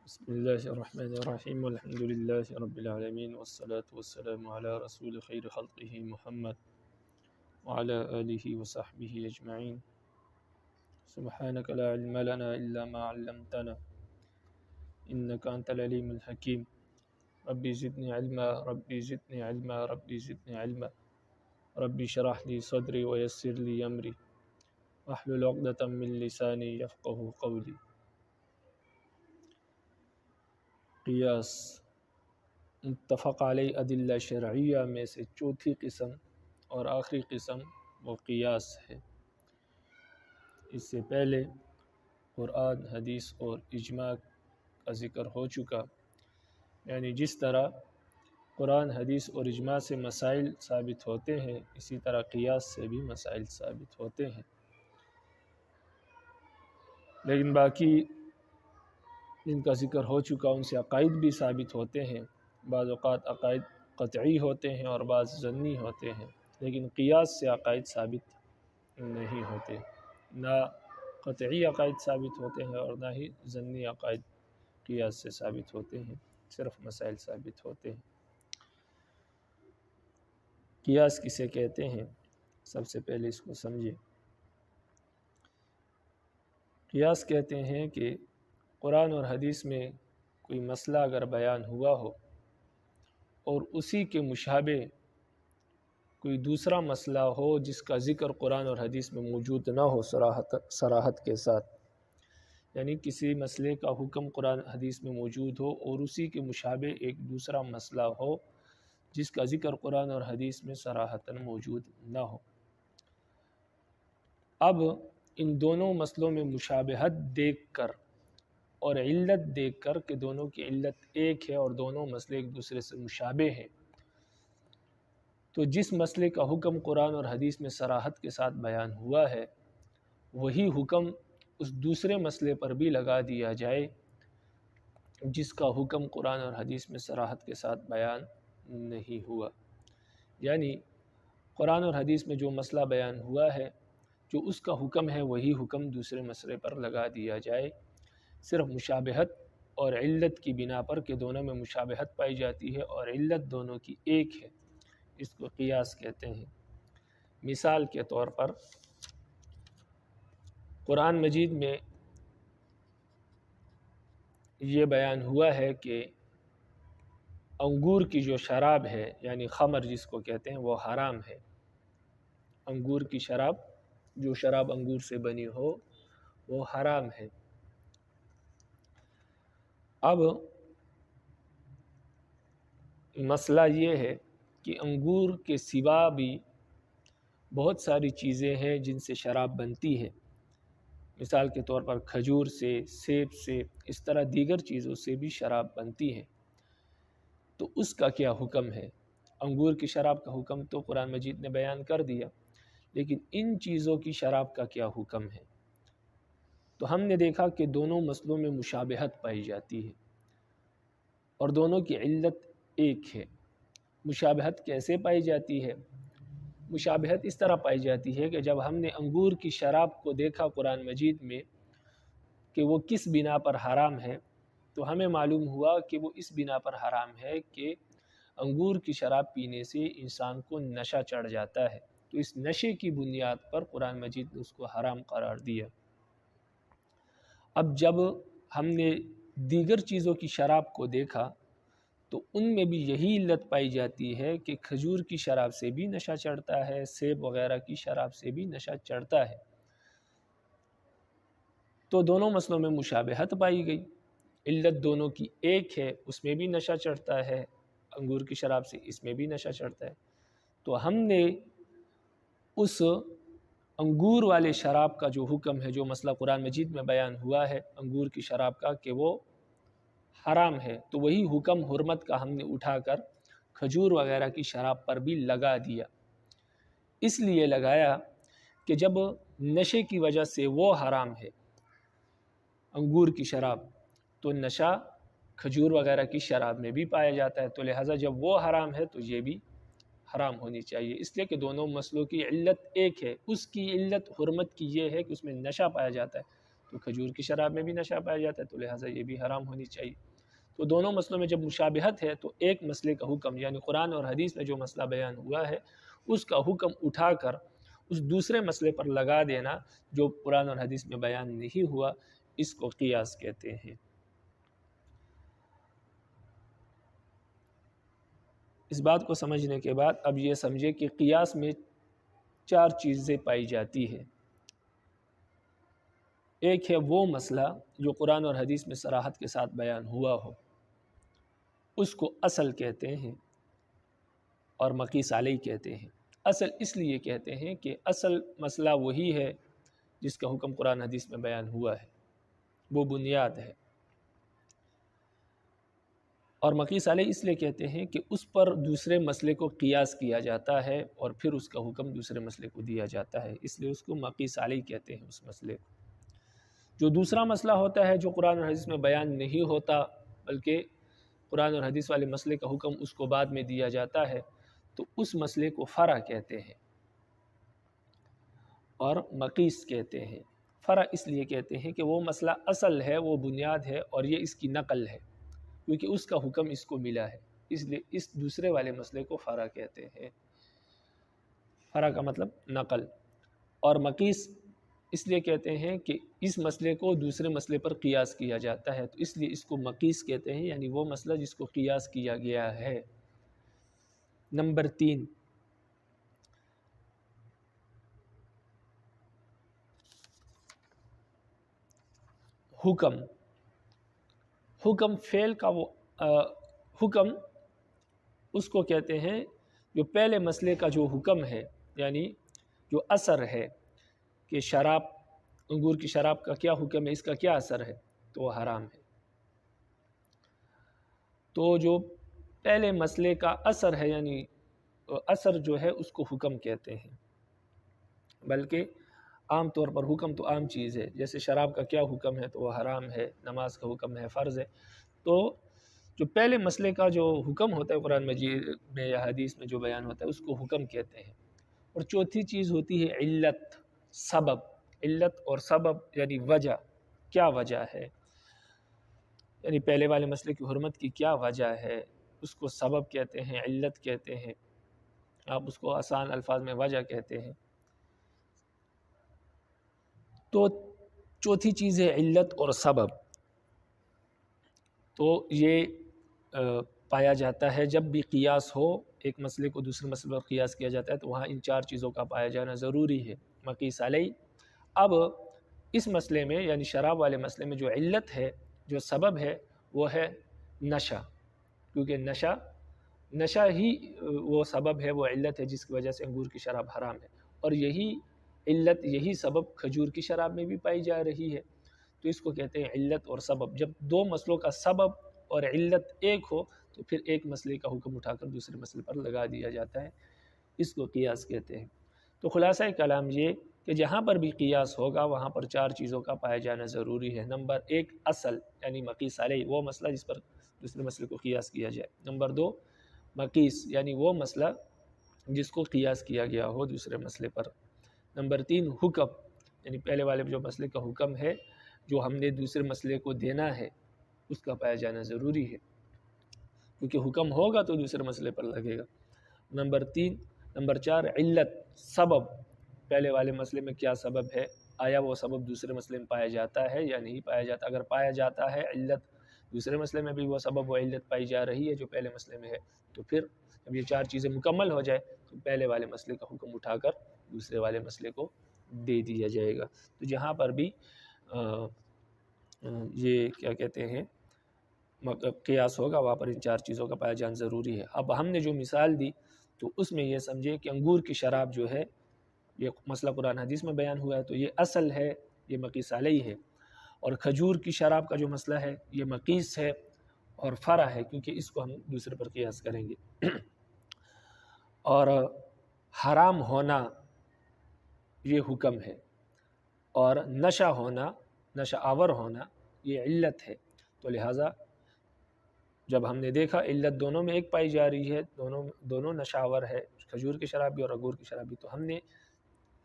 بسم الله الرحمن الرحيم والحمد لله رب العالمين والصلاة والسلام على رسول خير خلقه محمد وعلى آله وصحبه أجمعين. سبحانك لا علم لنا إلا ما علمتنا إنك أنت العليم الحكيم. ربي زدني علما ربي زدني علما ربي زدني علما ربي شرح لي صدري ويسر لي أمري واحلل عقدة من لساني يفقه قولي. قیاس متفق علیہ ادلہ شرعیہ میں سے چوتھی قسم اور آخری قسم وہ قیاس ہے۔ اس سے پہلے قرآن، حدیث اور اجماع کا ذکر ہو چکا، یعنی جس طرح قرآن، حدیث اور اجماع سے مسائل ثابت ہوتے ہیں، اسی طرح قیاس سے بھی مسائل ثابت ہوتے ہیں۔ لیکن باقی جن کا ذکر ہو چکا ان سے عقائد بھی ثابت ہوتے ہیں، بعض اوقات عقائد قطعی ہوتے ہیں اور بعض ظنی ہوتے ہیں، لیکن قیاس سے عقائد ثابت نہیں ہوتے، نہ قطعی عقائد ثابت ہوتے ہیں اور نہ ہی ظنی عقائد قیاس سے ثابت ہوتے ہیں، صرف مسائل ثابت ہوتے ہیں۔ قیاس کسے کہتے ہیں؟ سب سے پہلے اس کو سمجھیں۔ قیاس کہتے ہیں کہ قرآن اور حدیث میں کوئی مسئلہ اگر بیان ہوا ہو اور اسی کے مشابہ کوئی دوسرا مسئلہ ہو جس کا ذکر قرآن اور حدیث میں موجود نہ ہو صراحت کے ساتھ، یعنی کسی مسئلے کا حکم قرآن حدیث میں موجود ہو اور اسی کے مشابہ ایک دوسرا مسئلہ ہو جس کا ذکر قرآن اور حدیث میں صراحتاً موجود نہ ہو۔ اب ان دونوں مسئلوں میں مشابہت دیکھ کر اور علت دیکھ کر کہ دونوں کی علت ایک ہے اور دونوں مسئلے ایک دوسرے سے مشابہ ہیں، تو جس مسئلے کا حکم قرآن اور حدیث میں صراحت کے ساتھ بیان ہوا ہے وہی حکم اس دوسرے مسئلے پر بھی لگا دیا جائے جس کا حکم قرآن اور حدیث میں صراحت کے ساتھ بیان نہیں ہوا۔ یعنی قرآن اور حدیث میں جو مسئلہ بیان ہوا ہے، جو اس کا حکم ہے وہی حکم دوسرے مسئلے پر لگا دیا جائے، صرف مشابہت اور علت کی بنا پر کہ دونوں میں مشابہت پائی جاتی ہے اور علت دونوں کی ایک ہے، اس کو قیاس کہتے ہیں۔ مثال کے طور پر قرآن مجید میں یہ بیان ہوا ہے کہ انگور کی جو شراب ہے، یعنی خمر جس کو کہتے ہیں، وہ حرام ہے۔ انگور کی شراب، جو شراب انگور سے بنی ہو، وہ حرام ہے۔ اب مسئلہ یہ ہے کہ انگور کے سوا بھی بہت ساری چیزیں ہیں جن سے شراب بنتی ہے، مثال کے طور پر کھجور سے، سیب سے، اس طرح دیگر چیزوں سے بھی شراب بنتی ہے، تو اس کا کیا حکم ہے؟ انگور کی شراب کا حکم تو قرآن مجید نے بیان کر دیا، لیکن ان چیزوں کی شراب کا کیا حکم ہے؟ تو ہم نے دیکھا کہ دونوں مسئلوں میں مشابہت پائی جاتی ہے اور دونوں کی علت ایک ہے۔ مشابہت کیسے پائی جاتی ہے؟ مشابہت اس طرح پائی جاتی ہے کہ جب ہم نے انگور کی شراب کو دیکھا قرآن مجید میں کہ وہ کس بنا پر حرام ہے، تو ہمیں معلوم ہوا کہ وہ اس بنا پر حرام ہے کہ انگور کی شراب پینے سے انسان کو نشہ چڑھ جاتا ہے، تو اس نشے کی بنیاد پر قرآن مجید نے اس کو حرام قرار دیا۔ اب جب ہم نے دیگر چیزوں کی شراب کو دیکھا تو ان میں بھی یہی علت پائی جاتی ہے کہ کھجور کی شراب سے بھی نشہ چڑھتا ہے، سیب وغیرہ کی شراب سے بھی نشہ چڑھتا ہے، تو دونوں مسئلوں میں مشابہت پائی گئی، علت دونوں کی ایک ہے، اس میں بھی نشہ چڑھتا ہے، انگور کی شراب سے اس میں بھی نشہ چڑھتا ہے، تو ہم نے اس انگور والے شراب کا جو حکم ہے، جو مسئلہ قرآن مجید میں بیان ہوا ہے انگور کی شراب کا کہ وہ حرام ہے، تو وہی حکم حرمت کا ہم نے اٹھا کر کھجور وغیرہ کی شراب پر بھی لگا دیا۔ اس لیے لگایا کہ جب نشے کی وجہ سے وہ حرام ہے انگور کی شراب، تو نشہ کھجور وغیرہ کی شراب میں بھی پایا جاتا ہے، تو لہٰذا جب وہ حرام ہے تو یہ بھی حرام ہونی چاہیے، اس لیے کہ دونوں مسئلوں کی علت ایک ہے۔ اس کی علت حرمت کی یہ ہے کہ اس میں نشہ پایا جاتا ہے، تو کھجور کی شراب میں بھی نشہ پایا جاتا ہے، تو لہٰذا یہ بھی حرام ہونی چاہیے۔ تو دونوں مسئلوں میں جب مشابہت ہے تو ایک مسئلے کا حکم یعنی قرآن اور حدیث میں جو مسئلہ بیان ہوا ہے اس کا حکم اٹھا کر اس دوسرے مسئلے پر لگا دینا جو قرآن اور حدیث میں بیان نہیں ہوا، اس کو قیاس کہتے ہیں۔ اس بات کو سمجھنے کے بعد اب یہ سمجھے کہ قیاس میں 4 چیزیں پائی جاتی ہیں۔ ایک ہے وہ مسئلہ جو قرآن اور حدیث میں صراحت کے ساتھ بیان ہوا ہو، اس کو اصل کہتے ہیں اور مقیس علیہ کہتے ہیں۔ اصل اس لیے کہتے ہیں کہ اصل مسئلہ وہی ہے جس کا حکم قرآن حدیث میں بیان ہوا ہے، وہ بنیاد ہے۔ اور مقیس علیہ اس لیے کہتے ہیں کہ اس پر دوسرے مسئلے کو قیاس کیا جاتا ہے اور پھر اس کا حکم دوسرے مسئلے کو دیا جاتا ہے، اس لیے اس کو مقیس علیہ کہتے ہیں۔ اس مسئلے کو جو دوسرا مسئلہ ہوتا ہے جو قرآن اور حدیث میں بیان نہیں ہوتا بلکہ قرآن اور حدیث والے مسئلے کا حکم اس کو بعد میں دیا جاتا ہے، تو اس مسئلے کو فرع کہتے ہیں اور مقیس کہتے ہیں۔ فرع اس لیے کہتے ہیں کہ وہ مسئلہ اصل ہے، وہ بنیاد ہے اور یہ اس کی نقل ہے کیونکہ اس کا حکم اس کو ملا ہے، اس لیے اس دوسرے والے مسئلے کو فرع کہتے ہیں۔ فرع کا مطلب نقل۔ اور مقیس اس لیے کہتے ہیں کہ اس مسئلے کو دوسرے مسئلے پر قیاس کیا جاتا ہے، تو اس لیے اس کو مقیس کہتے ہیں، یعنی وہ مسئلہ جس کو قیاس کیا گیا ہے۔ نمبر 3، حکم۔ حکم فعل کا وہ حکم اس کو کہتے ہیں جو پہلے مسئلے کا جو حکم ہے، یعنی جو اثر ہے کہ شراب، انگور کی شراب کا کیا حکم ہے، اس کا کیا اثر ہے، تو وہ حرام ہے۔ تو جو پہلے مسئلے کا اثر ہے، یعنی اثر جو ہے اس کو حکم کہتے ہیں۔ بلکہ عام طور پر حکم تو عام چیز ہے، جیسے شراب کا کیا حکم ہے تو وہ حرام ہے، نماز کا حکم ہے، فرض ہے۔ تو جو پہلے مسئلے کا جو حکم ہوتا ہے قرآن مجید میں یا حدیث میں جو بیان ہوتا ہے اس کو حکم کہتے ہیں۔ اور چوتھی چیز ہوتی ہے علت، سبب۔ علت اور سبب یعنی وجہ، کیا وجہ ہے، یعنی پہلے والے مسئلے کی حرمت کی کیا وجہ ہے، اس کو سبب کہتے ہیں، علت کہتے ہیں، آپ اس کو آسان الفاظ میں وجہ کہتے ہیں۔ تو چوتھی چیز ہے علت اور سبب۔ تو یہ پایا جاتا ہے جب بھی قیاس ہو، ایک مسئلے کو دوسرے مسئلے پر قیاس کیا جاتا ہے تو وہاں ان 4 چیزوں کا پایا جانا ضروری ہے۔ مقیس علیہ۔ اب اس مسئلے میں یعنی شراب والے مسئلے میں جو علت ہے، جو سبب ہے، وہ ہے نشہ، کیونکہ نشہ ہی وہ سبب ہے، وہ علت ہے جس کی وجہ سے انگور کی شراب حرام ہے، اور یہی علت، یہی سبب کھجور کی شراب میں بھی پائی جا رہی ہے۔ تو اس کو کہتے ہیں علت اور سبب۔ جب 2 مسئلوں کا سبب اور علت ایک ہو تو پھر ایک مسئلے کا حکم اٹھا کر دوسرے مسئلے پر لگا دیا جاتا ہے، اس کو قیاس کہتے ہیں۔ تو خلاصہ کلام یہ کہ جہاں پر بھی قیاس ہوگا وہاں پر 4 چیزوں کا پایا جانا ضروری ہے۔ نمبر 1 اصل یعنی مقیس علیہ، وہ مسئلہ جس پر دوسرے مسئلے کو قیاس کیا جائے۔ نمبر 2 مقیس یعنی وہ مسئلہ جس کو قیاس کیا گیا ہو دوسرے مسئلے پر۔ نمبر 3 حکم یعنی پہلے والے جو مسئلے کا حکم ہے جو ہم نے دوسرے مسئلے کو دینا ہے اس کا پایا جانا ضروری ہے، کیونکہ حکم ہوگا تو دوسرے مسئلے پر لگے گا۔ نمبر 4 علت، سبب، پہلے والے مسئلے میں کیا سبب ہے، آیا وہ سبب دوسرے مسئلے میں پایا جاتا ہے یا نہیں پایا جاتا۔ اگر پایا جاتا ہے علت، دوسرے مسئلے میں بھی وہ سبب و علت پائی جا رہی ہے جو پہلے مسئلے میں ہے، تو پھر جب یہ 4 چیزیں مکمل ہو جائے تو پہلے والے مسئلے کا حکم اٹھا کر دوسرے والے مسئلے کو دے دیا جائے گا۔ تو جہاں پر بھی یہ کیا کہتے ہیں قیاس ہوگا وہاں پر ان 4 چیزوں کا پایا جان ضروری ہے۔ اب ہم نے جو مثال دی تو اس میں یہ سمجھے کہ انگور کی شراب جو ہے یہ مسئلہ قرآن حدیث میں بیان ہوا ہے تو یہ اصل ہے، یہ مقیس علیہ ہے، اور کھجور کی شراب کا جو مسئلہ ہے یہ مقیس ہے اور فرع ہے کیونکہ اس کو ہم دوسرے پر قیاس کریں گے۔ اور حرام ہونا یہ حکم ہے، اور نشہ ہونا، نشہ آور ہونا یہ علت ہے۔ تو لہٰذا جب ہم نے دیکھا علت دونوں میں ایک پائی جا رہی ہے، دونوں نشہ آور ہے، کھجور کی شراب بھی اور انگور کی شراب بھی، تو ہم نے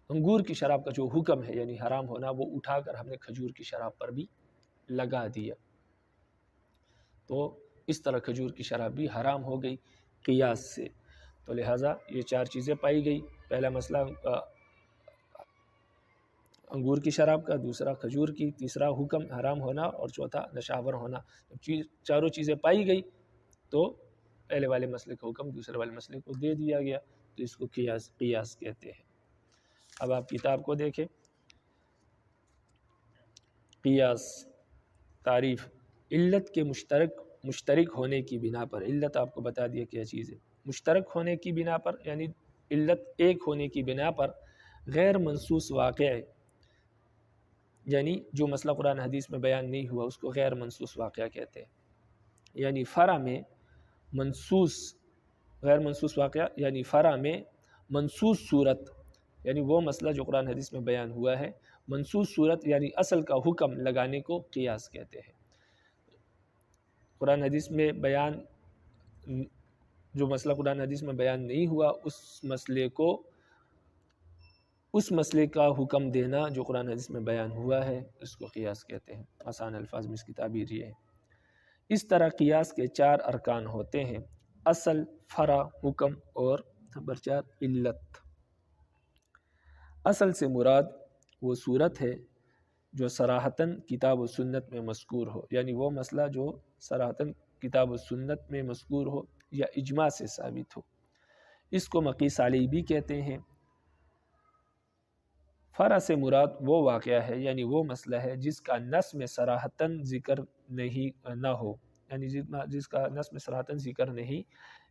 انگور کی شراب کا جو حکم ہے یعنی حرام ہونا، وہ اٹھا کر ہم نے کھجور کی شراب پر بھی لگا دیا، تو اس طرح کھجور کی شراب بھی حرام ہو گئی قیاس سے۔ تو لہٰذا یہ 4 چیزیں پائی گئی، پہلا مسئلہ انگور کی شراب کا، دوسرا کھجور کی، تیسرا حکم حرام ہونا، اور چوتھا نشہ آور ہونا۔ چاروں چیزیں پائی گئی تو پہلے والے مسئلے کا حکم دوسرے والے مسئلے کو دے دیا گیا، تو اس کو قیاس کہتے ہیں۔ اب آپ کتاب کو دیکھیں، قیاس تعریف: علت کے مشترک ہونے کی بنا پر، علت آپ کو بتا دیا کیا چیز ہے، مشترک ہونے کی بنا پر یعنی علت ایک ہونے کی بنا پر غیر منصوص واقع، یعنی جو مسئلہ قرآن حدیث میں بیان نہیں ہوا اس کو غیر منصوص واقعہ کہتے ہیں۔ یعنی فرع میں غیر منصوص واقعہ یعنی فرع میں منصوص صورت، یعنی وہ مسئلہ جو قرآن حدیث میں بیان ہوا ہے، منصوص صورت یعنی اصل کا حکم لگانے کو قیاس کہتے ہیں۔ قرآن حدیث میں بیان جو مسئلہ قرآن حدیث میں بیان نہیں ہوا اس مسئلے کا حکم دینا جو قرآن حدیث میں بیان ہوا ہے، اس کو قیاس کہتے ہیں۔ آسان الفاظ میں اس کی تعبیر یہ ہے۔ اس طرح قیاس کے 4 ارکان ہوتے ہیں: اصل، فرع، حکم اور نمبر 4 علت۔ اصل سے مراد وہ صورت ہے جو صراحتاً کتاب و سنت میں مذکور ہو، یعنی وہ مسئلہ جو صراحتاً کتاب و سنت میں مذکور ہو یا اجماع سے ثابت ہو، اس کو مقیس علیہ بھی کہتے ہیں۔ فرع سے مراد وہ واقعہ ہے یعنی وہ مسئلہ ہے جس کا نص میں صراحتاً ذکر نہ ہو، یعنی جس کا نص میں صراحتاً ذکر نہیں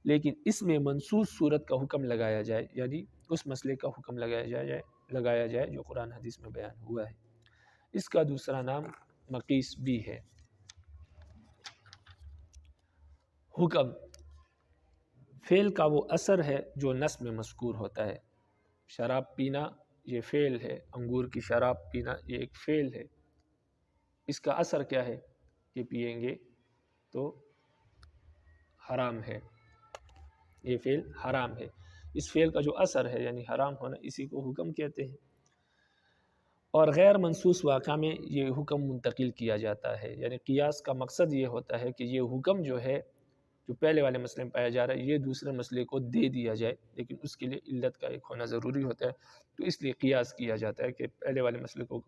لیکن اس میں منصوص صورت کا حکم لگایا جائے، یعنی اس مسئلے کا حکم لگایا جائے جو قرآن حدیث میں بیان ہوا ہے۔ اس کا دوسرا نام مقیس بھی ہے۔ حکم فعل کا وہ اثر ہے جو نص میں مذکور ہوتا ہے۔ شراب پینا یہ فعل ہے، انگور کی شراب پینا یہ ایک فعل ہے، اس کا اثر کیا ہے کہ پئیں گے تو حرام ہے، یہ فعل حرام ہے۔ اس فعل کا جو اثر ہے یعنی حرام ہونا، اسی کو حکم کہتے ہیں۔ اور غیر منصوص واقعہ میں یہ حکم منتقل کیا جاتا ہے، یعنی قیاس کا مقصد یہ ہوتا ہے کہ یہ حکم جو ہے جو پہلے والے مسئلے میں پایا جا رہا ہے یہ دوسرے مسئلے کو دے دیا جائے، لیکن اس کے لیے علت کا ایک ہونا ضروری ہوتا ہے، تو اس لیے قیاس کیا جاتا ہے کہ پہلے والے مسئلے کو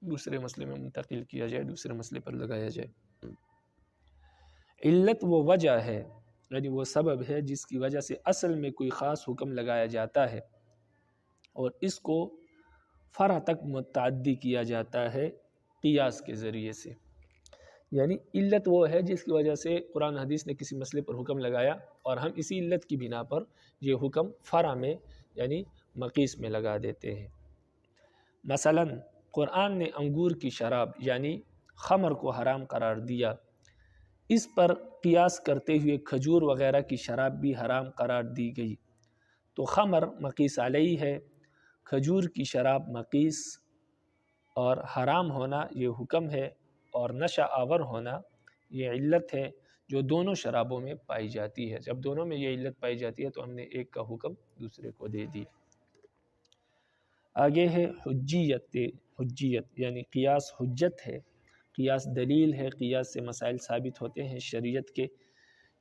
دوسرے مسئلے میں منتقل کیا جائے، دوسرے مسئلے پر لگایا جائے۔ علت وہ وجہ ہے یعنی وہ سبب ہے جس کی وجہ سے اصل میں کوئی خاص حکم لگایا جاتا ہے اور اس کو فرع تک متعدی کیا جاتا ہے قیاس کے ذریعے سے۔ یعنی علت وہ ہے جس کی وجہ سے قرآن حدیث نے کسی مسئلے پر حکم لگایا اور ہم اسی علت کی بنا پر یہ حکم فرع میں یعنی مقیس میں لگا دیتے ہیں۔ مثلا قرآن نے انگور کی شراب یعنی خمر کو حرام قرار دیا، اس پر قیاس کرتے ہوئے کھجور وغیرہ کی شراب بھی حرام قرار دی گئی، تو خمر مقیس علیہ ہے، کھجور کی شراب مقیس اور حرام ہونا یہ حکم ہے، اور نشہ آور ہونا یہ علت ہے جو دونوں شرابوں میں پائی جاتی ہے۔ جب دونوں میں یہ علت پائی جاتی ہے تو ہم نے ایک کا حکم دوسرے کو دے دیا۔ آگے ہے حجیت یعنی قیاس حجت ہے، قیاس دلیل ہے، قیاس سے مسائل ثابت ہوتے ہیں شریعت کے۔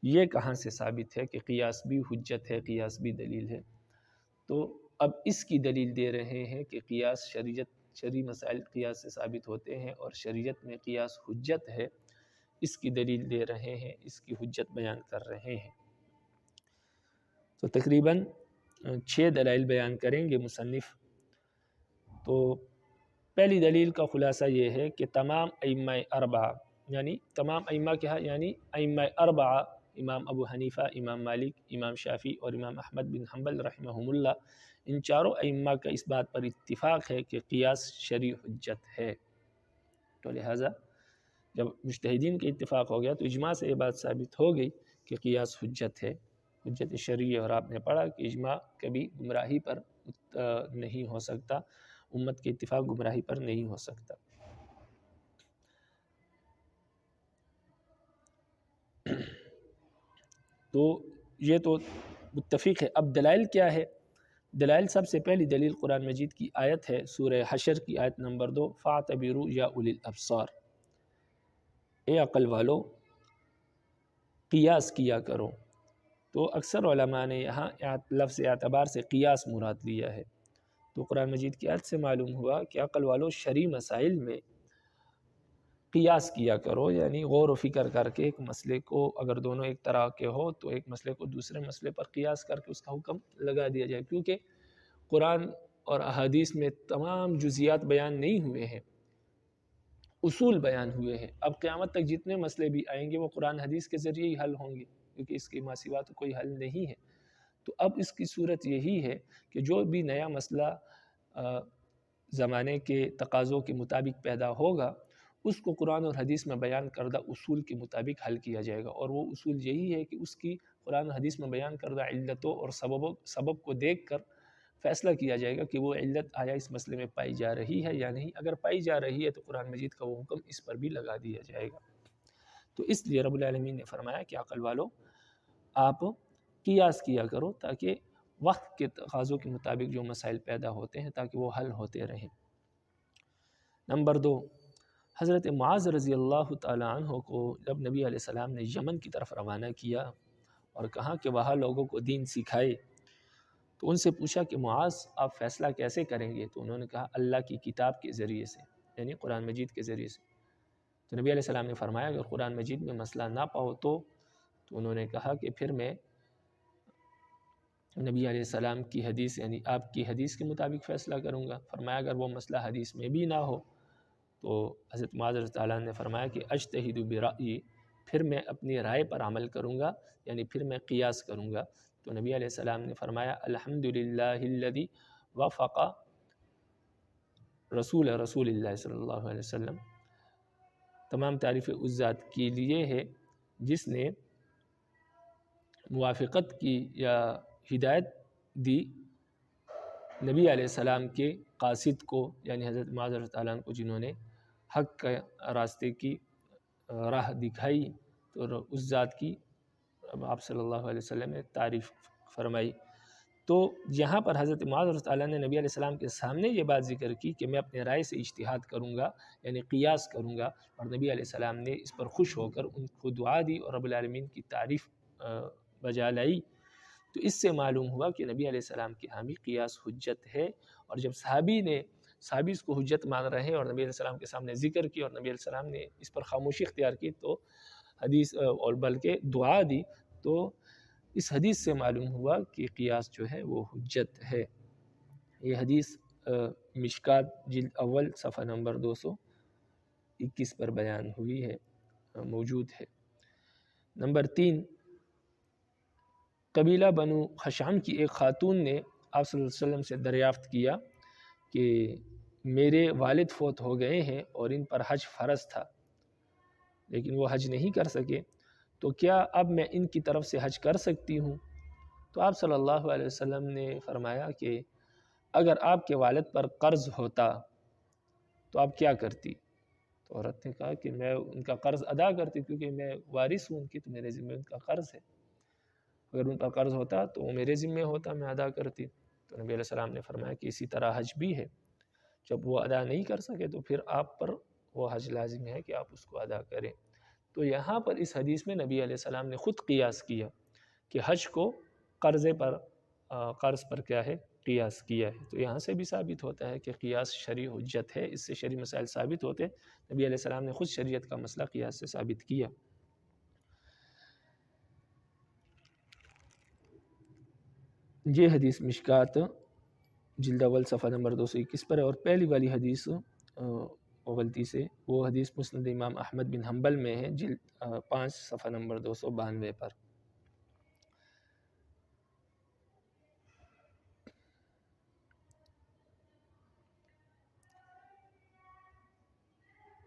یہ کہاں سے ثابت ہے کہ قیاس بھی حجت ہے، قیاس بھی دلیل ہے؟ تو اب اس کی دلیل دے رہے ہیں کہ قیاس شرعی مسائل قیاس سے ثابت ہوتے ہیں اور شریعت میں قیاس حجت ہے، اس کی دلیل دے رہے ہیں، اس کی حجت بیان کر رہے ہیں۔ تو تقریباً 6 دلائل بیان کریں گے مصنف۔ تو پہلی دلیل کا خلاصہ یہ ہے کہ تمام ائمہ اربعہ یعنی تمام ائمہ کیا یعنی ائمہ اربعہ، امام ابو حنیفہ، امام مالک، امام شافعی اور امام احمد بن حنبل رحمہم اللہ، ان چاروں ائمہ کا اس بات پر اتفاق ہے کہ قیاس شرعی حجت ہے۔ تو لہٰذا جب مجتہدین کے اتفاق ہو گیا تو اجماع سے یہ بات ثابت ہو گئی کہ قیاس حجت ہے، حجت شرعی ہے۔ اور آپ نے پڑھا کہ اجماع کبھی گمراہی پر نہیں ہو سکتا، امت کے اتفاق گمراہی پر نہیں ہو سکتا۔ تو یہ تو متفق ہے۔ اب دلائل کیا ہے؟ دلائل سب سے پہلی دلیل قرآن مجید کی آیت ہے سورہ حشر کی آیت نمبر 2، فَاعْتَبِرُوا يَا أُولِي الْأَبْصَارِ، اے عقل والو قیاس کیا کرو۔ تو اکثر علماء نے یہاں لفظ اعتبار سے قیاس مراد لیا ہے۔ تو قرآن مجید کی آیت سے معلوم ہوا کہ عقل والو شرعی مسائل میں قیاس کیا کرو، یعنی غور و فکر کر کے ایک مسئلے کو، اگر دونوں ایک طرح کے ہو تو ایک مسئلے کو دوسرے مسئلے پر قیاس کر کے اس کا حکم لگا دیا جائے، کیونکہ قرآن اور احادیث میں تمام جزیات بیان نہیں ہوئے ہیں، اصول بیان ہوئے ہیں۔ اب قیامت تک جتنے مسئلے بھی آئیں گے وہ قرآن حدیث کے ذریعے ہی حل ہوں گے، کیونکہ اس کے ما سوا تو کوئی حل نہیں ہے۔ تو اب اس کی صورت یہی ہے کہ جو بھی نیا مسئلہ زمانے کے تقاضوں کے مطابق پیدا ہوگا اس کو قرآن اور حدیث میں بیان کردہ اصول کے مطابق حل کیا جائے گا، اور وہ اصول یہی ہے کہ اس کی قرآن اور حدیث میں بیان کردہ علتوں اور سبب کو دیکھ کر فیصلہ کیا جائے گا کہ وہ علت آیا اس مسئلے میں پائی جا رہی ہے یا نہیں۔ اگر پائی جا رہی ہے تو قرآن مجید کا وہ حکم اس پر بھی لگا دیا جائے گا۔ تو اس لیے رب العالمین نے فرمایا کہ عقل والو آپ قیاس کیا کرو، تاکہ وقت کے تقاضوں کے مطابق جو مسائل پیدا ہوتے ہیں تاکہ وہ حل ہوتے رہیں۔ نمبر 2، حضرت معاذ رضی اللہ تعالیٰ عنہ کو جب نبی علیہ السلام نے یمن کی طرف روانہ کیا اور کہا کہ وہاں لوگوں کو دین سکھائے، تو ان سے پوچھا کہ معاذ آپ فیصلہ کیسے کریں گے؟ تو انہوں نے کہا اللہ کی کتاب کے ذریعے سے، یعنی قرآن مجید کے ذریعے سے۔ تو نبی علیہ السلام نے فرمایا اگر قرآن مجید میں مسئلہ نہ پاؤ تو انہوں نے کہا کہ پھر میں نبی علیہ السلام کی حدیث یعنی آپ کی حدیث کے مطابق فیصلہ کروں گا۔ فرمایا اگر وہ مسئلہ حدیث میں بھی نہ ہو تو حضرت معاذ رضی اللہ عنہ نے فرمایا کہ اجتہد برأیی، پھر میں اپنی رائے پر عمل کروں گا، یعنی پھر میں قیاس کروں گا۔ تو نبی علیہ السلام نے فرمایا الحمدللہ الذی وفق رسول اللہ صلی اللہ علیہ وسلم، تمام تعریف اس ذات کے لیے ہے جس نے موافقت کی یا ہدایت دی نبی علیہ السلام کے قاصد کو، یعنی حضرت معاذ رضی اللہ عنہ کو، جنہوں نے حق کے راستے کی راہ دکھائی۔ تو اس ذات کی آپ صلی اللہ علیہ وسلم نے تعریف فرمائی۔ تو یہاں پر حضرت معاذ رضی اللہ عنہ نے نبی علیہ السلام کے سامنے یہ بات ذکر کی کہ میں اپنے رائے سے اجتہاد کروں گا، یعنی قیاس کروں گا، اور نبی علیہ السلام نے اس پر خوش ہو کر ان کو دعا دی اور رب العالمین کی تعریف بجا لائی۔ تو اس سے معلوم ہوا کہ نبی علیہ السلام کی حامی قیاس حجت ہے، اور جب صحابی اس کو حجت مان رہے ہیں اور نبی علیہ السلام کے سامنے ذکر کی اور نبی علیہ السلام نے اس پر خاموشی اختیار کی تو حدیث اور بلکہ دعا دی، تو اس حدیث سے معلوم ہوا کہ قیاس جو ہے وہ حجت ہے۔ یہ حدیث مشکات جلد اول صفحہ نمبر 221 پر بیان ہوئی ہے، موجود ہے۔ نمبر 3، قبیلہ بنو خشعم کی ایک خاتون نے آپ صلی اللہ علیہ وسلم سے دریافت کیا کہ میرے والد فوت ہو گئے ہیں اور ان پر حج فرض تھا لیکن وہ حج نہیں کر سکے، تو کیا اب میں ان کی طرف سے حج کر سکتی ہوں؟ تو آپ صلی اللہ علیہ وسلم نے فرمایا کہ اگر آپ کے والد پر قرض ہوتا تو آپ کیا کرتی؟ تو عورت نے کہا کہ میں ان کا قرض ادا کرتی، کیونکہ میں وارث ہوں ان کی، تو میرے ذمہ ان کا قرض ہے، اگر ان پر قرض ہوتا تو وہ میرے ذمہ ہوتا، میں ادا کرتی۔ تو نبی علیہ السلام نے فرمایا کہ اسی طرح حج بھی ہے، جب وہ ادا نہیں کر سکے تو پھر آپ پر وہ حج لازم ہے کہ آپ اس کو ادا کریں۔ تو یہاں پر اس حدیث میں نبی علیہ السلام نے خود قیاس کیا کہ حج کو قرض پر کیا ہے؟ قیاس کیا ہے۔ تو یہاں سے بھی ثابت ہوتا ہے کہ قیاس شرعی حجت ہے، اس سے شرعی مسائل ثابت ہوتے ہیں۔ نبی علیہ السلام نے خود شریعت کا مسئلہ قیاس سے ثابت کیا۔ یہ حدیث مشکات جلد اول صفحہ نمبر 221 پر ہے، اور پہلی والی حدیث غلطی سے وہ حدیث مسند امام احمد بن حنبل میں ہے، جلد 5 صفحہ نمبر 292 پر۔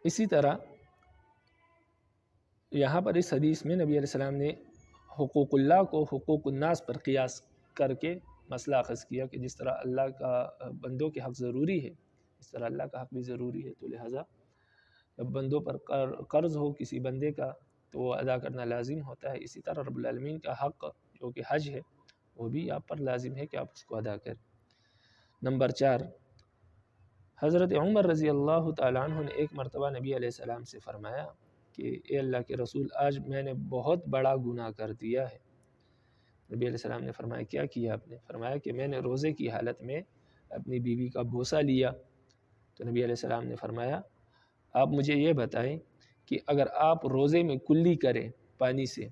اسی طرح یہاں پر اس حدیث میں نبی علیہ السلام نے حقوق اللہ کو حقوق الناس پر قیاس کر کے مسئلہ اخذ کیا کہ جس طرح اللہ کا بندوں کے حق ضروری ہے اس طرح اللہ کا حق بھی ضروری ہے، تو لہٰذا جب بندوں پر قرض ہو کسی بندے کا تو وہ ادا کرنا لازم ہوتا ہے۔ اسی طرح رب العالمین کا حق جو کہ حج ہے وہ بھی آپ پر لازم ہے کہ آپ اس کو ادا کریں۔ نمبر 4، حضرت عمر رضی اللہ تعالیٰ عنہ نے ایک مرتبہ نبی علیہ السلام سے فرمایا کہ اے اللہ کے رسول، آج میں نے بہت بڑا گناہ کر دیا ہے۔ نبی علیہ السلام نے فرمایا کیا کیا آپ نے؟ فرمایا کہ میں نے روزے کی حالت میں اپنی بیوی کا بوسہ لیا۔ تو نبی علیہ السلام نے فرمایا آپ مجھے یہ بتائیں کہ اگر آپ روزے میں کلی کریں پانی سے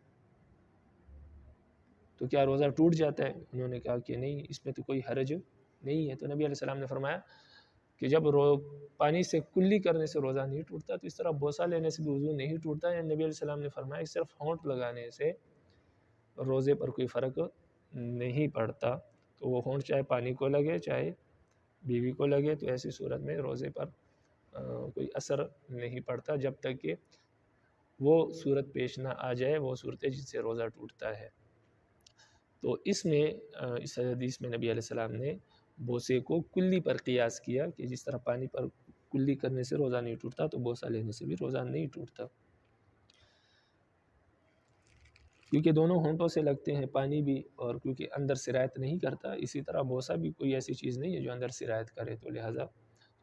تو کیا روزہ ٹوٹ جاتا ہے؟ انہوں نے کہا کہ نہیں، اس میں تو کوئی حرج نہیں ہے۔ تو نبی علیہ السلام نے فرمایا کہ جب پانی سے کلی کرنے سے روزہ نہیں ٹوٹتا تو اس طرح بوسہ لینے سے بھی وضو نہیں ٹوٹتا ہے۔ نبی علیہ السلام نے فرمایا کہ صرف ہونٹ لگانے سے روزے پر کوئی فرق نہیں پڑتا، تو وہ ہونٹ چاہے پانی کو لگے چاہے بیوی کو لگے، تو ایسی صورت میں روزے پر کوئی اثر نہیں پڑتا جب تک کہ وہ صورت پیش نہ آ جائے، وہ صورتیں جس سے روزہ ٹوٹتا ہے۔ تو اس حدیث میں نبی علیہ السلام نے بوسے کو کلی پر قیاس کیا کہ جس طرح پانی پر کلی کرنے سے روزہ نہیں ٹوٹتا تو بوسہ لینے سے بھی روزہ نہیں ٹوٹتا، کیونکہ دونوں ہونٹوں سے لگتے ہیں پانی بھی، اور کیونکہ اندر سرایت نہیں کرتا، اسی طرح بوسہ بھی کوئی ایسی چیز نہیں ہے جو اندر سرایت کرے، تو لہٰذا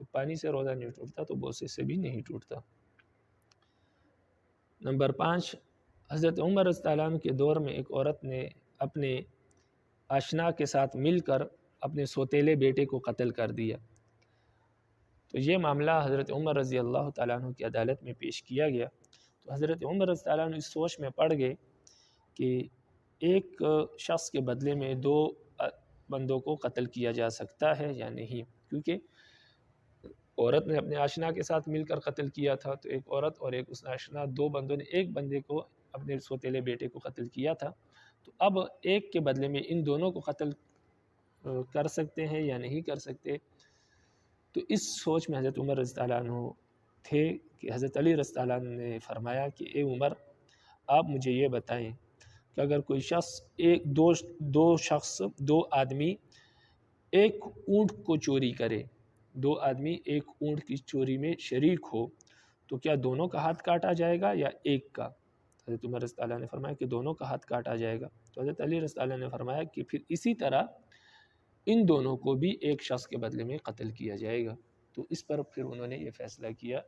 تو پانی سے روزہ نہیں ٹوٹتا تو بوسے سے بھی نہیں ٹوٹتا۔ نمبر 5، حضرت عمر رضی اللہ عنہ کے دور میں ایک عورت نے اپنے آشنا کے ساتھ مل کر اپنے سوتیلے بیٹے کو قتل کر دیا۔ تو یہ معاملہ حضرت عمر رضی اللہ تعالیٰ عنہ کی عدالت میں پیش کیا گیا، تو حضرت عمر رضی اللہ عنہ اس سوچ میں پڑ گئے کہ ایک شخص کے بدلے میں 2 بندوں کو قتل کیا جا سکتا ہے یا نہیں، کیونکہ عورت نے اپنے آشنا کے ساتھ مل کر قتل کیا تھا، تو ایک عورت اور ایک اس آشنا 2 بندوں نے ایک بندے کو اپنے سوتیلے بیٹے کو قتل کیا تھا، تو اب ایک کے بدلے میں ان دونوں کو قتل کر سکتے ہیں یا نہیں کر سکتے۔ تو اس سوچ میں حضرت عمر رضی اللہ عنہ تھے کہ حضرت علی رضی اللہ عنہ نے فرمایا کہ اے عمر، آپ مجھے یہ بتائیں کہ اگر کوئی شخص دو آدمی ایک اونٹ کو چوری کرے، 2 آدمی ایک اونٹ کی چوری میں شریک ہو، تو کیا دونوں کا ہاتھ کاٹا جائے گا یا ایک کا؟ حضرت عمر رضی اللہ عنہ نے فرمایا کہ دونوں کا ہاتھ کاٹا جائے گا۔ تو حضرت علی رضی اللہ عنہ نے فرمایا کہ پھر اسی طرح ان دونوں کو بھی ایک شخص کے بدلے میں قتل کیا جائے گا۔ تو اس پر پھر انہوں نے یہ فیصلہ کیا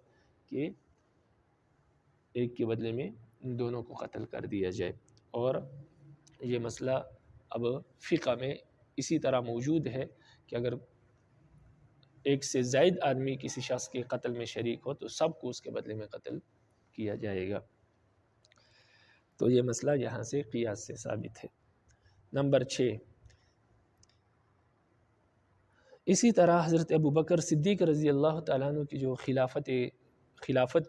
کہ ایک کے بدلے میں ان دونوں کو قتل کر دیا جائے، اور یہ مسئلہ اب فقہ میں اسی طرح موجود ہے کہ اگر ایک سے زائد آدمی کسی شخص کے قتل میں شریک ہو تو سب کو اس کے بدلے میں قتل کیا جائے گا۔ تو یہ مسئلہ یہاں سے قیاس سے ثابت ہے۔ نمبر 6، اسی طرح حضرت ابوبکر صدیق رضی اللہ تعالیٰ عنہ کی جو خلافت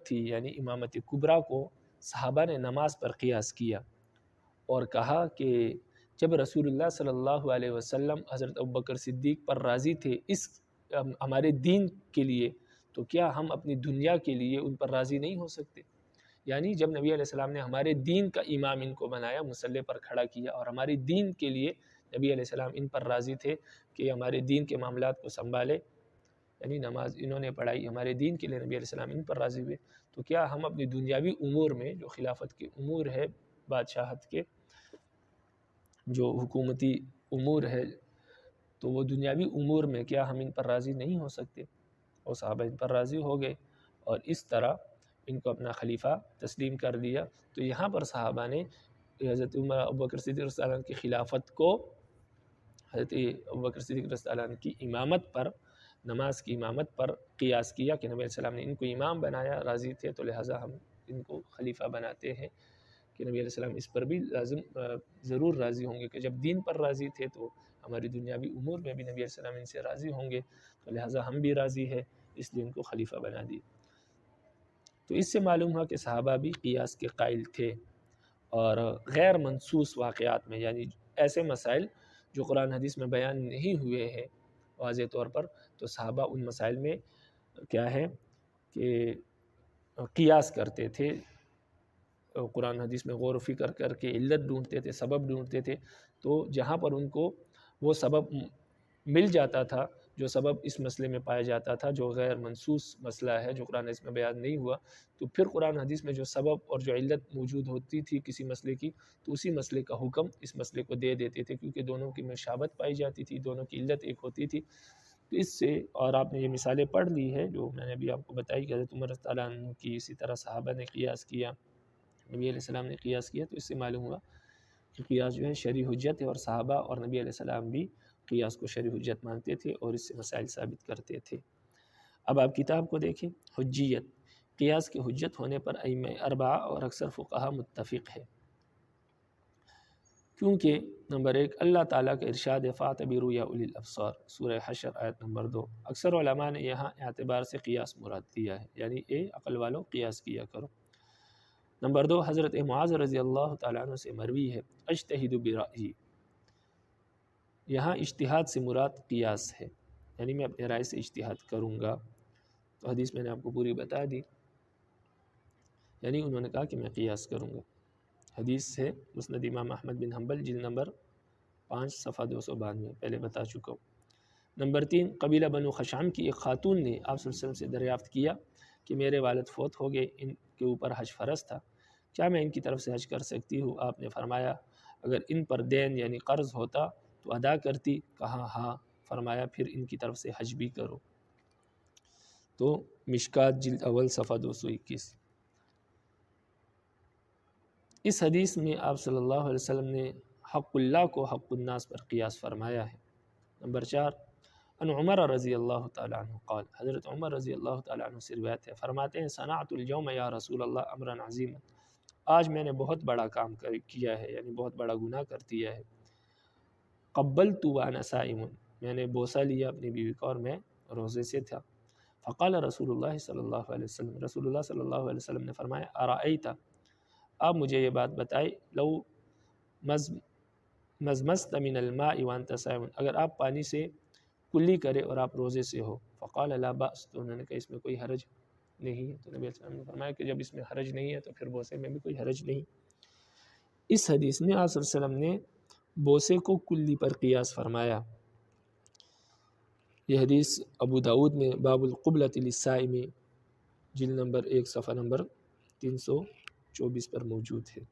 تھی، یعنی امامت کبریٰ کو صحابہ نے نماز پر قیاس کیا اور کہا کہ جب رسول اللہ صلی اللہ علیہ وسلم حضرت ابوبکر صدیق پر راضی تھے اس ہمارے دین کے لیے، تو کیا ہم اپنی دنیا کے لیے ان پر راضی نہیں ہو سکتے؟ یعنی جب نبی علیہ السلام نے ہمارے دین کا امام ان کو بنایا، مصلی پر کھڑا کیا، اور ہمارے دین کے لیے نبی علیہ السلام ان پر راضی تھے کہ ہمارے دین کے معاملات کو سنبھالے، یعنی نماز انہوں نے پڑھائی ہمارے دین کے لیے، نبی علیہ السلام ان پر راضی ہوئے، تو کیا ہم اپنی دنیاوی امور میں جو خلافت کے امور ہے، بادشاہت کے جو حکومتی امور ہے، تو وہ دنیاوی امور میں کیا ہم ان پر راضی نہیں ہو سکتے؟ اور صحابہ ان پر راضی ہو گئے اور اس طرح ان کو اپنا خلیفہ تسلیم کر دیا۔ تو یہاں پر صحابہ نے حضرت ابوبکر صدیق رضی اللہ عنہ کی خلافت کو حضرت ابوبکر صدیق رضی اللہ عنہ کی امامت پر، نماز کی امامت پر قیاس کیا کہ نبی علیہ السلام نے ان کو امام بنایا، راضی تھے، تو لہٰذا ہم ان کو خلیفہ بناتے ہیں کہ نبی علیہ السلام اس پر بھی ضرور راضی ہوں گے کہ جب دین پر راضی تھے تو ہماری دنیاوی امور میں بھی نبی علیہ السلام ان سے راضی ہوں گے، تو لہٰذا ہم بھی راضی ہے، اس لیے ان کو خلیفہ بنا دی۔ تو اس سے معلوم ہوا کہ صحابہ بھی قیاس کے قائل تھے، اور غیر منصوص واقعات میں، یعنی ایسے مسائل جو قرآن حدیث میں بیان نہیں ہوئے ہیں واضح طور پر، تو صحابہ ان مسائل میں کیا ہے کہ قیاس کرتے تھے، قرآن حدیث میں غور و فکر کر کے علت ڈھونڈتے تھے، سبب ڈھونڈتے تھے، تو جہاں پر ان کو وہ سبب مل جاتا تھا، جو سبب اس مسئلے میں پایا جاتا تھا جو غیر منصوص مسئلہ ہے، جو قرآن حدیث میں بیان نہیں ہوا، تو پھر قرآن حدیث میں جو سبب اور جو علت موجود ہوتی تھی کسی مسئلے کی، تو اسی مسئلے کا حکم اس مسئلے کو دے دیتے تھے، کیونکہ دونوں کی مشابہت پائی جاتی تھی، دونوں کی علت ایک ہوتی تھی، تو اس سے، اور آپ نے یہ مثالیں پڑھ لی ہے جو میں نے ابھی آپ کو بتائی کہ حضرت عمر رضی اللہ عنہ کی، اسی طرح صحابہ نے قیاس کیا، نبی علیہ السلام نے قیاس کیا، تو اس سے معلوم ہوا کہ قیاس جو ہے شرعی حجت ہے، اور صحابہ اور نبی علیہ السلام بھی قیاس کو شرعی حجت مانتے تھے اور اس سے مسائل ثابت کرتے تھے۔ اب آپ کتاب کو دیکھیں، حجیت، قیاس کے حجت ہونے پر ائمہ اربعہ اور اکثر فقہا متفق ہے، کیونکہ نمبر 1 اللہ تعالیٰ کا ارشاد فاعتبروا یا اولی الابصار، سورہ حشر آیت نمبر 2۔ اکثر علماء نے یہاں اعتبار سے قیاس مراد دیا ہے، یعنی عقل والوں قیاس کیا کرو۔ نمبر 2 حضرت معاذ رضی اللہ تعالیٰ عنہ سے مروی ہے اجتہد برأیی، یہاں اجتہاد سے مراد قیاس ہے، یعنی میں اپنے رائے سے اجتہاد کروں گا۔ تو حدیث میں نے آپ کو پوری بتا دی، یعنی انہوں نے کہا کہ میں قیاس کروں گا۔ حدیث ہے مسند امام احمد بن حنبل جلد نمبر 5 صفحہ 292، پہلے بتا چکا ہوں۔ نمبر 3 قبیلہ بنو خشعم کی ایک خاتون نے آپ صلی اللہ علیہ وسلم سے دریافت کیا کہ میرے والد فوت ہو گئے، ان کے اوپر حج فرض تھا، کیا میں ان کی طرف سے حج کر سکتی ہوں؟ آپ نے فرمایا اگر ان پر دین یعنی قرض ہوتا تو ادا کرتی؟ کہا ہاں، فرمایا پھر ان کی طرف سے حج بھی کرو۔ تو مشکات جلد اول صفحہ 221۔ اس حدیث میں آپ صلی اللہ علیہ وسلم نے حق اللہ کو حق الناس پر قیاس فرمایا ہے۔ نمبر 4 ان عمر رضی اللہ تعالیٰ عنہ قال، حضرت عمر رضی اللہ تعالیٰ عنہ سے روایت ہے، فرماتے ہیں صنعت اليوم یا رسول اللہ امرا عظیما، آج میں نے بہت بڑا کام کیا ہے، یعنی بہت بڑا گناہ کر دیا ہے۔ قبلت وانا صائم، میں نے بوسہ لیا اپنی بیوی کو اور میں روزے سے تھا۔ فقال رسول اللہ صلی اللہ علیہ وسلم، رسول اللہ صلی اللہ علیہ وسلم نے فرمایا ارأیت، آپ مجھے یہ بات بتائی، لو مزمزت من الماء وانت صائم، اگر آپ پانی سے کلی کرے اور آپ روزے سے ہو۔ فقال لا بأس، تو انہوں نے کہا اس میں کوئی حرج نہیں ہے۔ تو نبی علیہ السلام نے فرمایا کہ جب اس میں حرج نہیں ہے تو پھر بوسے میں بھی کوئی حرج نہیں۔ اس حدیث میں آپ صلی اللہ علیہ وسلم نے بوسے کو کلی پر قیاس فرمایا۔ یہ حدیث ابو داود میں باب القبلۃ للصائم جلد نمبر 1 صفحہ نمبر 324 پر موجود ہے۔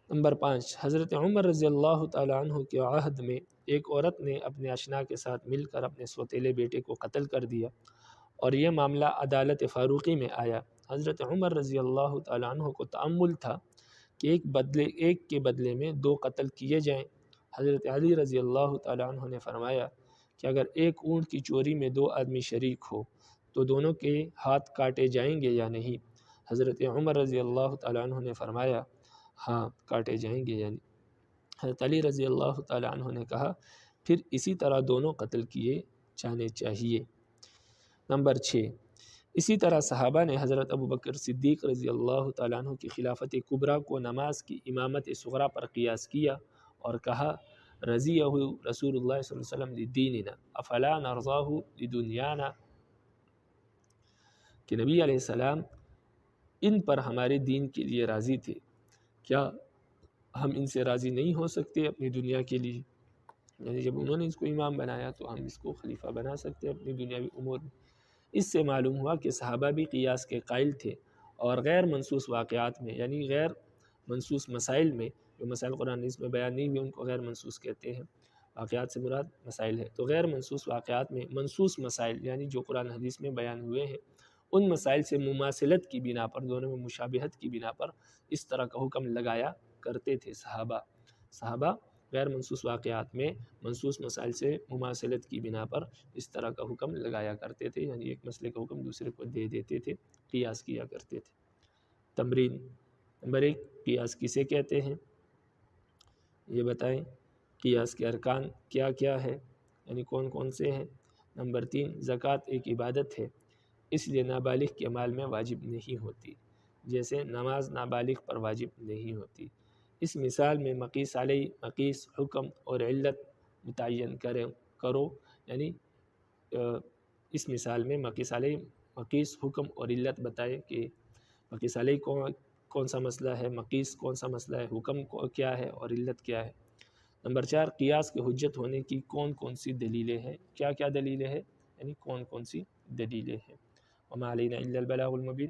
نمبر 5 حضرت عمر رضی اللہ تعالیٰ عنہ کے عہد میں ایک عورت نے اپنے اشنا کے ساتھ مل کر اپنے سوتیلے بیٹے کو قتل کر دیا، اور یہ معاملہ عدالت فاروقی میں آیا۔ حضرت عمر رضی اللہ تعالیٰ عنہ کو تأمل تھا کہ ایک کے بدلے میں 2 قتل کیے جائیں۔ حضرت علی رضی اللہ تعالیٰ عنہ نے فرمایا کہ اگر ایک اونٹ کی چوری میں 2 آدمی شریک ہو تو دونوں کے ہاتھ کاٹے جائیں گے یا نہیں؟ حضرت عمر رضی اللہ تعالیٰ عنہ نے فرمایا ہاں کاٹے جائیں گے، یعنی حضرت علی رضی اللہ تعالیٰ عنہ نے کہا پھر اسی طرح دونوں قتل کیے جانے چاہیے۔ نمبر 6 اسی طرح صحابہ نے حضرت ابو بکر صدیق رضی اللہ تعالیٰ عنہ کی خلافت کبریٰ کو نماز کی امامت صغریٰ پر قیاس کیا اور کہا رضیہ رسول اللہ صلی اللہ علیہ وسلم لدیننا افلا نرضاہ لدنیانا، کہ نبی علیہ السلام ان پر ہمارے دین کے لیے راضی تھے، کیا ہم ان سے راضی نہیں ہو سکتے اپنی دنیا کے لیے؟ یعنی جب انہوں نے اس کو امام بنایا تو ہم اس کو خلیفہ بنا سکتے اپنی دنیاوی امور میں۔ اس سے معلوم ہوا کہ صحابہ بھی قیاس کے قائل تھے، اور غیر منصوص واقعات میں، یعنی غیر منصوص مسائل میں، جو مسائل قرآن حدیث میں بیان نہیں ہوئے ان کو غیر منصوص کہتے ہیں، واقعات سے مراد مسائل ہے۔ تو غیر منصوص واقعات میں منصوص مسائل، یعنی جو قرآن حدیث میں بیان ہوئے ہیں، ان مسائل سے مماثلت کی بنا پر، دونوں میں مشابہت کی بنا پر اس طرح کا حکم لگایا کرتے تھے صحابہ غیر منصوص واقعات میں منصوص مسائل سے مماثلت کی بنا پر اس طرح کا حکم لگایا کرتے تھے، یعنی ایک مسئلے کا حکم دوسرے کو دے دیتے تھے، قیاس کیا کرتے تھے۔ تمرین نمبر 1 قیاس کسے کہتے ہیں یہ بتائیں، قیاس کے ارکان کیا کیا ہے، یعنی کون کون سے ہیں۔ نمبر 3 زکوٰۃ ایک عبادت ہے، اس لیے نابالغ کے مال میں واجب نہیں ہوتی، جیسے نماز نابالغ پر واجب نہیں ہوتی۔ اس مثال میں مقیس علیہ، مقیس حکم اور علت متعین کرو، یعنی اس مثال میں مقیس علیہ، مقیس حکم اور علت بتائے کہ مقیس علیہ کون سا مسئلہ ہے، مقیس کون سا مسئلہ ہے، حکم کیا ہے اور علت کیا ہے۔ نمبر 4 قیاس کے حجت ہونے کی کون کون سی دلیلیں ہیں، کیا کیا دلیلیں ہیں، یعنی کون کون سی دلیلیں ہیں۔ وما علینا الا البلاغ المبین۔